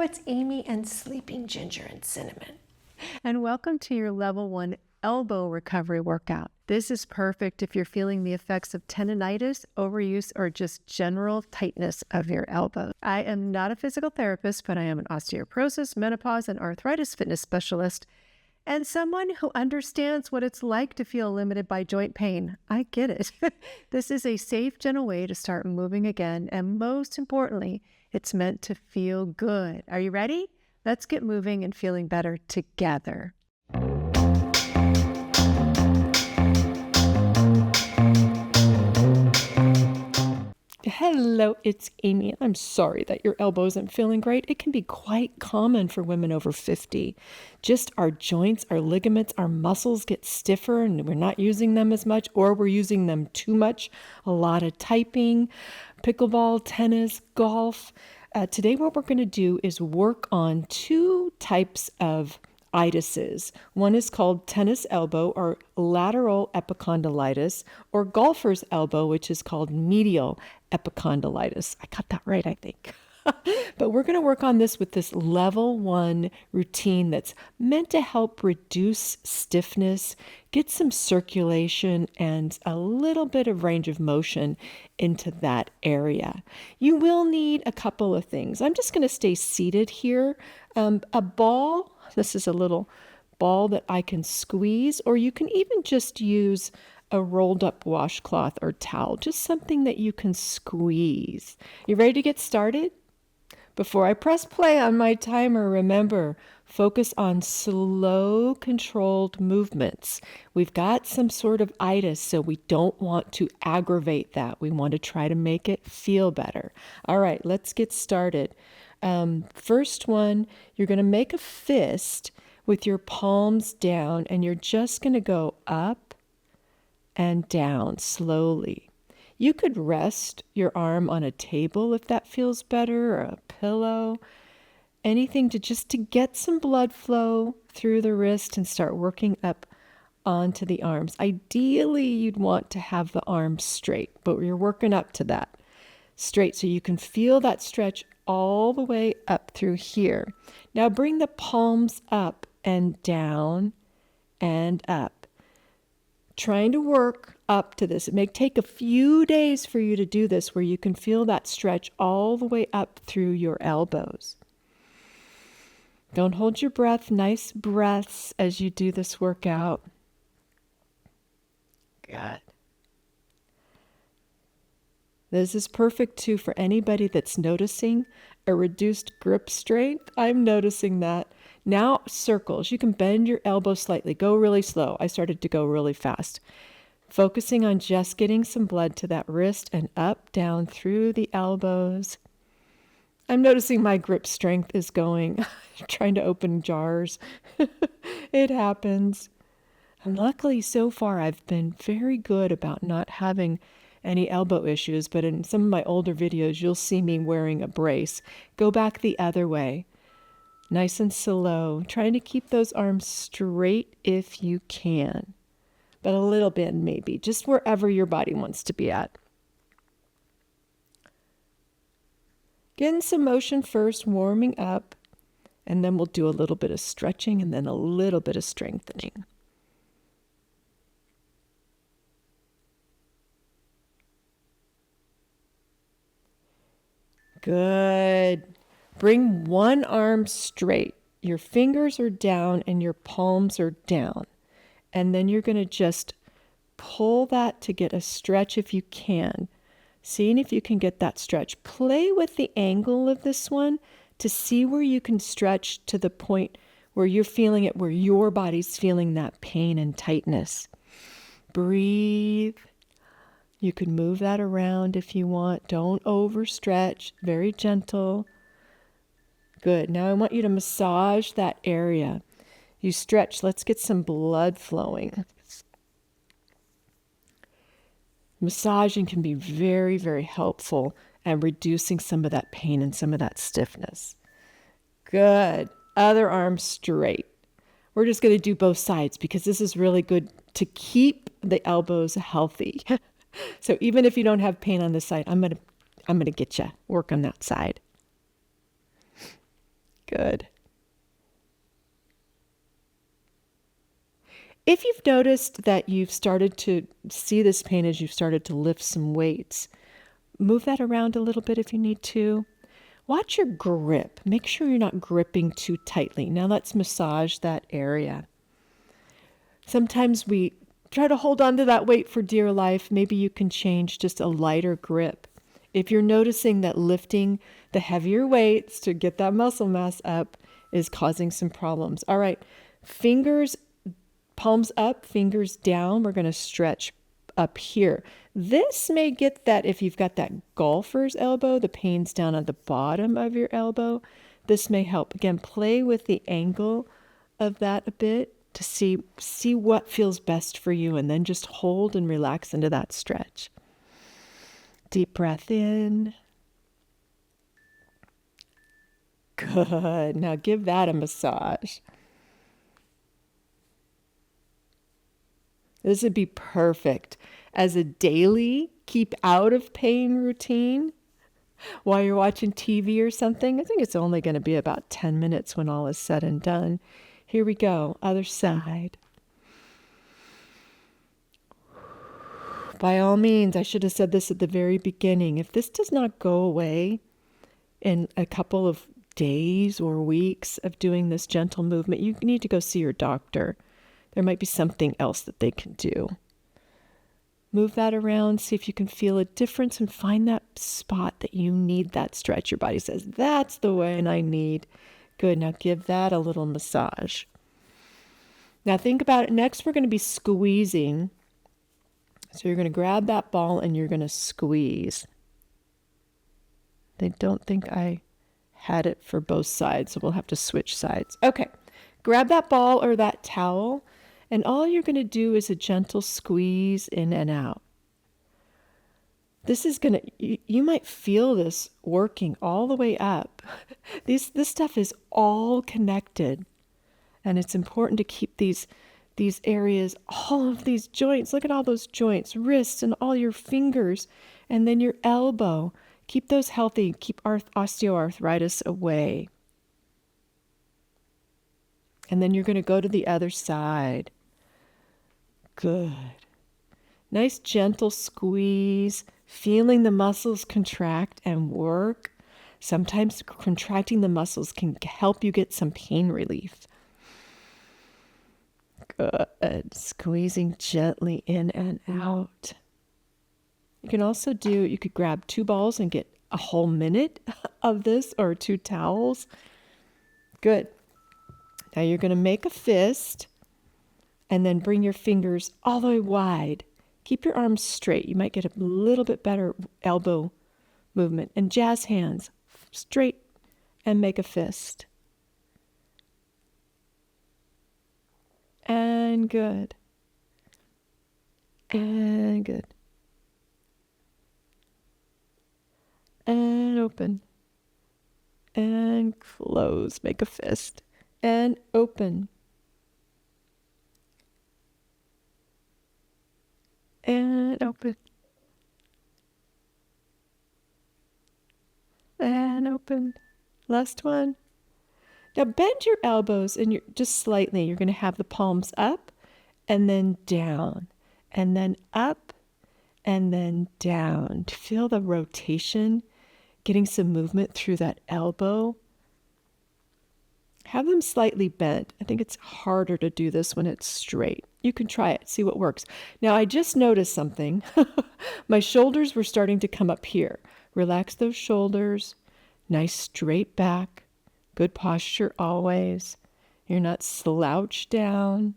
it's Amy and Sleeping Ginger and Cinnamon. And welcome to your level 1 elbow recovery workout. This is perfect if you're feeling the effects of tendonitis, overuse, or just general tightness of your elbow. I am not a physical therapist, but I am an osteoporosis, menopause, and arthritis fitness specialist, and someone who understands what it's like to feel limited by joint pain. I get it. This is a safe, gentle way to start moving again, and most importantly, it's meant to feel good. Are you ready? Let's get moving and feeling better together. Hello, it's Amy. I'm sorry that your elbow isn't feeling great. It can be quite common for women over 50. Just our joints, our ligaments, our muscles get stiffer and we're not using them as much, or we're using them too much. A lot of typing, pickleball, tennis, golf. Today what we're going to do is work on two types of itises. One is called tennis elbow or lateral epicondylitis, or golfer's elbow, which is called medial epicondylitis. I got that right, I think. But we're going to work on this with this level 1 routine that's meant to help reduce stiffness, get some circulation, and a little bit of range of motion into that area. You will need a couple of things. I'm just going to stay seated here. A ball, this is a little ball that I can squeeze, or you can even just use a rolled up washcloth or towel, just something that you can squeeze. You ready to get started? Before I press play on my timer, remember, focus on slow, controlled movements. We've got some sort of itis, so we don't want to aggravate that. We want to try to make it feel better. All right, let's get started. First one, you're going to make a fist with your palms down, and you're just going to go up and down slowly. You could rest your arm on a table if that feels better, or a pillow, anything to get some blood flow through the wrist and start working up onto the arms. Ideally, you'd want to have the arms straight, but you're working up to that straight so you can feel that stretch all the way up through here. Now bring the palms up and down and up. Trying to work up to this. It may take a few days for you to do this, where you can feel that stretch all the way up through your elbows. Don't hold your breath. Nice breaths as you do this workout. Good. This is perfect too for anybody that's noticing a reduced grip strength. I'm noticing that. Now circles. You can bend your elbow slightly. Go really slow. I started to go really fast. Focusing on just getting some blood to that wrist and up, down through the elbows. I'm noticing my grip strength is going. Trying to open jars. It happens. And luckily so far I've been very good about not having any elbow issues, but in some of my older videos you'll see me wearing a brace. Go back the other way. Nice and slow, trying to keep those arms straight if you can, but a little bit maybe, just wherever your body wants to be at. Getting some motion first, warming up, and then we'll do a little bit of stretching and then a little bit of strengthening. Good. Bring one arm straight. Your fingers are down and your palms are down. And then you're going to just pull that to get a stretch if you can. Seeing if you can get that stretch. Play with the angle of this one to see where you can stretch to the point where you're feeling it, where your body's feeling that pain and tightness. Breathe. You can move that around if you want. Don't overstretch. Very gentle. Good. Now I want you to massage that area. You stretch. Let's get some blood flowing. Massaging can be very, very helpful at reducing some of that pain and some of that stiffness. Good. Other arm straight. We're just going to do both sides because this is really good to keep the elbows healthy. So even if you don't have pain on this side, I'm going to get you. Work on that side. Good. If you've noticed that you've started to see this pain as you've started to lift some weights, move that around a little bit if you need to. Watch your grip. Make sure you're not gripping too tightly. Now let's massage that area. Sometimes we try to hold on to that weight for dear life. Maybe you can change just a lighter grip. If you're noticing that lifting the heavier weights to get that muscle mass up is causing some problems. All right, fingers, palms up, fingers down. We're going to stretch up here. This may get that if you've got that golfer's elbow, the pain's down at the bottom of your elbow. This may help. Again, play with the angle of that a bit to see what feels best for you, and then just hold and relax into that stretch. Deep breath in. Good. Now give that a massage. This would be perfect as a daily keep out of pain routine while you're watching TV or something. I think it's only going to be about 10 minutes when all is said and done. Here we go. Other side. By all means, I should have said this at the very beginning. If this does not go away in a couple of days or weeks of doing this gentle movement, you need to go see your doctor. There might be something else that they can do. Move that around, see if you can feel a difference, and find that spot that you need that stretch. Your body says, that's the one I need. Good, now give that a little massage. Now think about it. Next, we're going to be squeezing. So you're going to grab that ball and you're going to squeeze. They don't think I had it for both sides, so we'll have to switch sides. Okay, grab that ball or that towel, and all you're going to do is a gentle squeeze in and out. This is going to, you might feel this working all the way up. This stuff is all connected, and it's important to keep these areas, all of these joints. Look at all those joints, wrists, and all your fingers, and then your elbow. Keep those healthy. Keep osteoarthritis away. And then you're going to go to the other side. Good. Nice gentle squeeze, feeling the muscles contract and work. Sometimes contracting the muscles can help you get some pain relief. Good. Squeezing gently in and out. You can also you could grab 2 balls and get a whole minute of this, or 2 towels. Good. Now you're going to make a fist and then bring your fingers all the way wide. Keep your arms straight. You might get a little bit better elbow movement. And jazz hands straight and make a fist. And good. And good. And open. And close. Make a fist. And open. And open. And open. Last one. Now bend your elbows and just slightly. You're going to have the palms up and then down and then up and then down. Feel the rotation, getting some movement through that elbow. Have them slightly bent. I think it's harder to do this when it's straight. You can try it, see what works. Now I just noticed something. My shoulders were starting to come up here. Relax those shoulders. Nice straight back. Good posture always. You're not slouched down.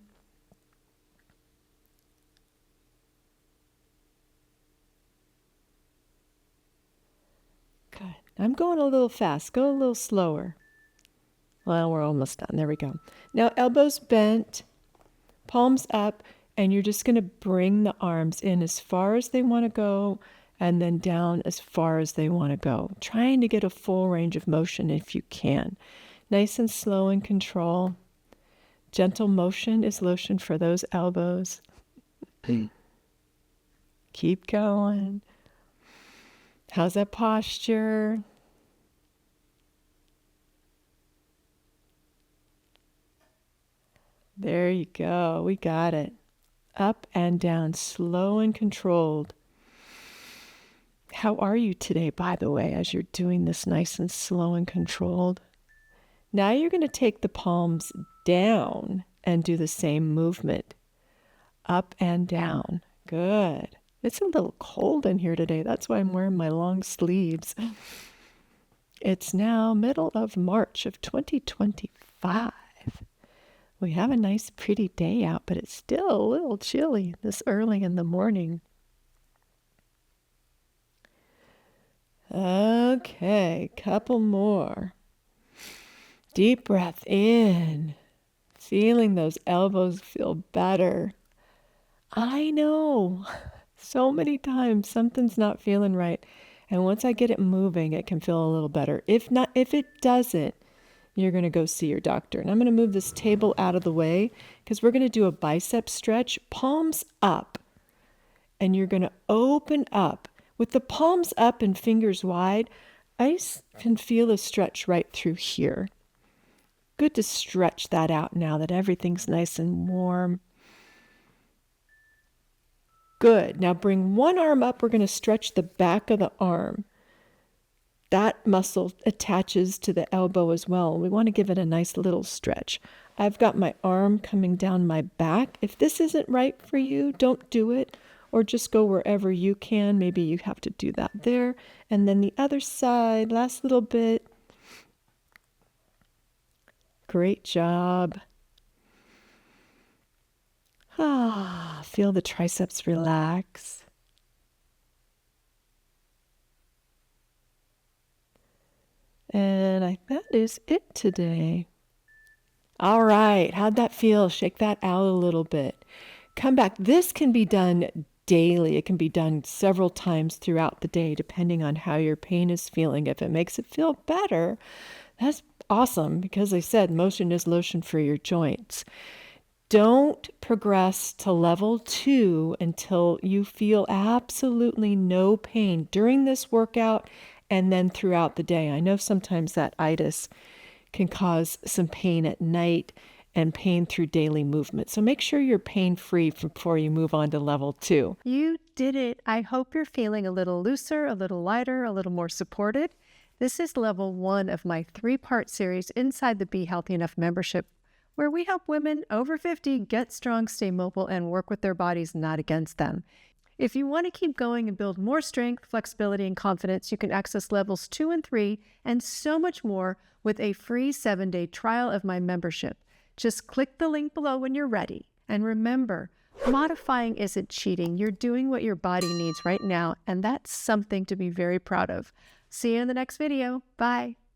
Good. I'm going a little fast. Go a little slower. Well, we're almost done. There we go. Now elbows bent, palms up, and you're just going to bring the arms in as far as they want to go and then down as far as they want to go. Trying to get a full range of motion if you can. Nice and slow and control. Gentle motion is lotion for those elbows. Keep going. How's that posture? There you go. We got it. Up and down, slow and controlled. How are you today, by the way, as you're doing this nice and slow and controlled? Now you're going to take the palms down and do the same movement. Up and down. Good. It's a little cold in here today. That's why I'm wearing my long sleeves. It's now middle of March of 2025. We have a nice pretty day out, but it's still a little chilly this early in the morning. Okay, couple more. Deep breath in, feeling those elbows feel better. I know, so many times something's not feeling right. And once I get it moving, it can feel a little better. If it doesn't, you're going to go see your doctor. And I'm going to move this table out of the way because we're going to do a bicep stretch, palms up. And you're going to open up. With the palms up and fingers wide, I can feel a stretch right through here. Good to stretch that out now that everything's nice and warm. Good. Now bring one arm up. We're going to stretch the back of the arm. That muscle attaches to the elbow as well. We want to give it a nice little stretch. I've got my arm coming down my back. If this isn't right for you, don't do it, or just go wherever you can. Maybe you have to do that there. And then the other side, last little bit. Great job. Feel the triceps relax. And that is it today. All right, how'd that feel? Shake that out a little bit. Come back. This can be done daily. It can be done several times throughout the day, depending on how your pain is feeling. If it makes it feel better, that's awesome, because I said motion is lotion for your joints. Don't progress to level 2 until you feel absolutely no pain during this workout and then throughout the day. I know sometimes that itis can cause some pain at night and pain through daily movement. So make sure you're pain-free before you move on to level 2. You did it. I hope you're feeling a little looser, a little lighter, a little more supported. This is level 1 of my 3-part series inside the Be Healthy Enough membership, where we help women over 50 get strong, stay mobile, and work with their bodies, not against them. If you want to keep going and build more strength, flexibility, and confidence, you can access levels 2 and 3 and so much more with a free 7-day trial of my membership. Just click the link below when you're ready. And remember, modifying isn't cheating. You're doing what your body needs right now, and that's something to be very proud of. See you in the next video. Bye.